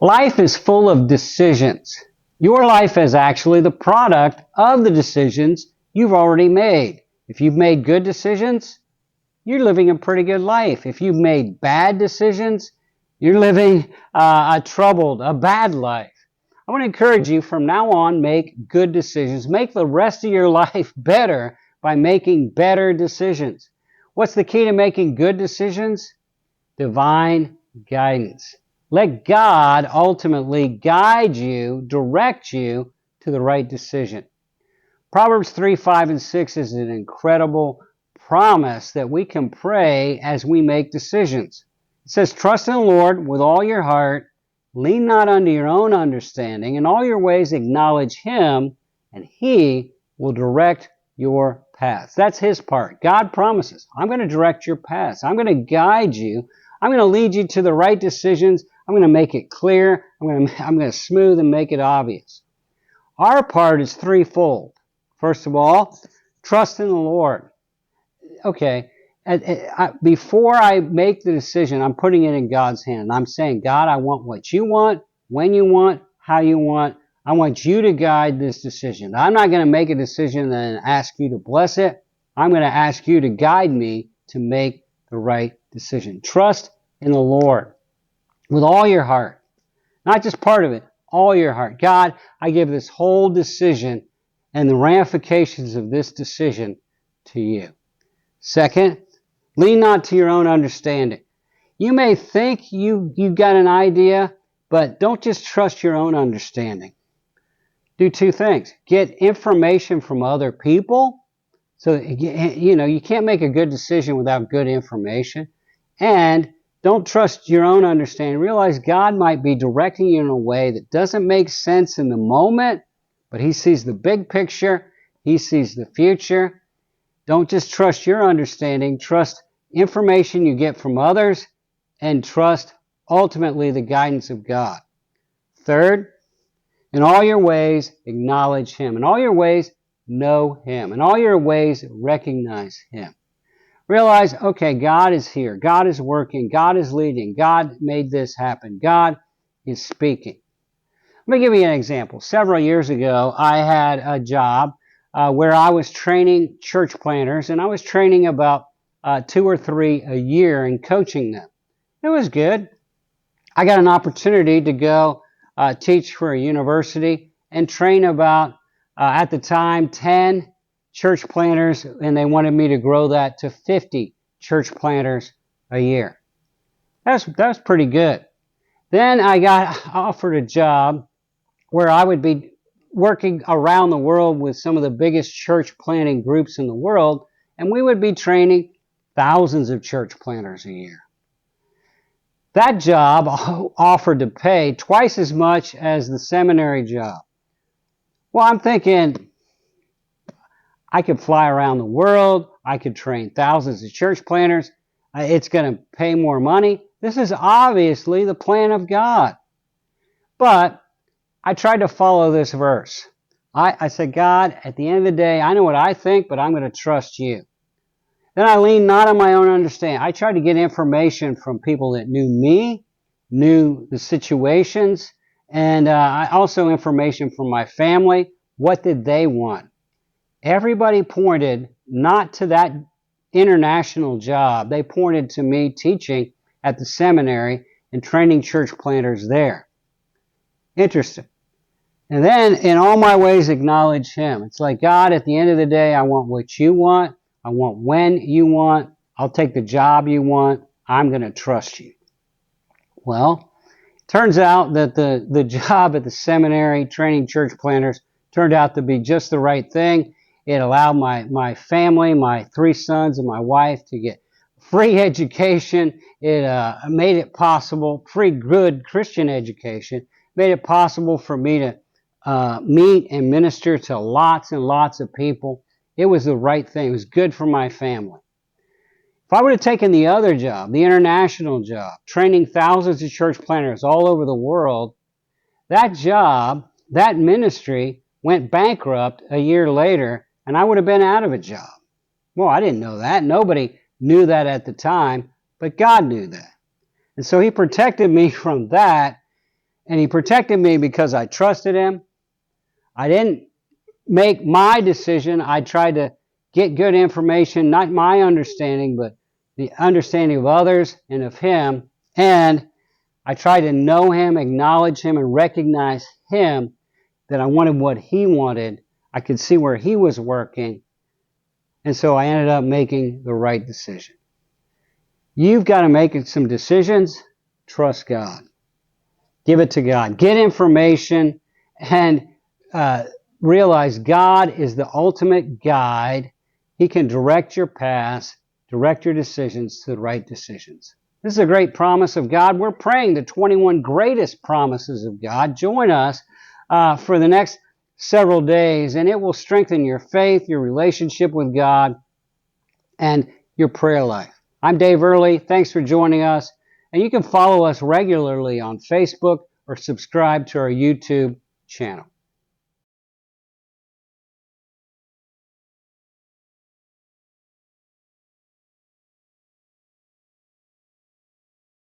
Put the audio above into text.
Life is full of decisions. Your life is actually the product of the decisions you've already made. If you've made good decisions, you're living a pretty good life. If you've made bad decisions, you're living a bad life. I want to encourage you from now on, make good decisions. Make the rest of your life better by making better decisions. What's the key to making good decisions? Divine guidance. Let God ultimately guide you, direct you to the right decision. Proverbs 3, 5, and 6 is an incredible promise that we can pray as we make decisions. It says, trust in the Lord with all your heart, lean not unto your own understanding, in all your ways acknowledge Him, and He will direct your paths. That's His part. God promises, I'm going to direct your paths. I'm going to guide you. I'm going to lead you to the right decisions. I'm going to make it clear. I'm going to smooth and make it obvious. Our part is threefold. First of all, trust in the Lord. Okay, before I make the decision, I'm putting it in God's hand. I'm saying, God, I want what you want, when you want, how you want. I want you to guide this decision. I'm not going to make a decision and ask you to bless it. I'm going to ask you to guide me to make the right decision. Trust in the Lord with all your heart, not just part of it, all your heart. God, I give this whole decision and the ramifications of this decision to you. Second, lean not to your own understanding. You may think you've got an idea, but don't just trust your own understanding. Do two things. Get information from other people. So, you can't make a good decision without good information. And don't trust your own understanding. Realize God might be directing you in a way that doesn't make sense in the moment, but He sees the big picture. He sees the future. Don't just trust your understanding. Trust information you get from others, and trust ultimately the guidance of God. Third, in all your ways, acknowledge Him. In all your ways, know Him. In all your ways, recognize Him. Realize, okay, God is here. God is working. God is leading. God made this happen. God is speaking. Let me give you an example. Several years ago, I had a job where I was training church planters, and I was training about 2 or 3 a year and coaching them. It was good. I got an opportunity to go teach for a university and train about, at the time, 10 church planters, and they wanted me to grow that to 50 church planters a year. That was pretty good. Then I got offered a job where I would be working around the world with some of the biggest church planting groups in the world, and we would be training thousands of church planters a year. That job offered to pay twice as much as the seminary job. Well, I'm thinking, I could fly around the world. I could train thousands of church planters. It's going to pay more money. This is obviously the plan of God. But I tried to follow this verse. I said, God, at the end of the day, I know what I think, but I'm going to trust you. Then I leaned not on my own understanding. I tried to get information from people that knew me, knew the situations, and also information from my family. What did they want? Everybody pointed not to that international job. They pointed to me teaching at the seminary and training church planters there. Interesting. And then, in all my ways, acknowledge Him. It's like, God, at the end of the day, I want what you want. I want when you want. I'll take the job you want. I'm going to trust you. Well, it turns out that the job at the seminary training church planters turned out to be just the right thing. It allowed my family, my 3 sons and my wife to get free education. It made it possible, free good Christian education, made it possible for me to meet and minister to lots and lots of people. It was the right thing. It was good for my family. If I would have taken the other job, the international job, training thousands of church planters all over the world, that job, that ministry went bankrupt a year later, and I would have been out of a job. Well, I didn't know that. Nobody knew that at the time, but God knew that. And so He protected me from that. And he protected me because I trusted him. I didn't make my decision. I tried to get good information, not my understanding, but the understanding of others and of him. And I tried to know him, acknowledge him, and recognize him, that I wanted what he wanted. I could see where he was working. And so I ended up making the right decision. You've got to make some decisions. Trust God. Give it to God. Get information and realize God is the ultimate guide. He can direct your paths, direct your decisions to the right decisions. This is a great promise of God. We're praying the 21 greatest promises of God. Join us for the next several days, and it will strengthen your faith, your relationship with God, and your prayer life. I'm Dave Earley. Thanks for joining us. And you can follow us regularly on Facebook or subscribe to our YouTube channel.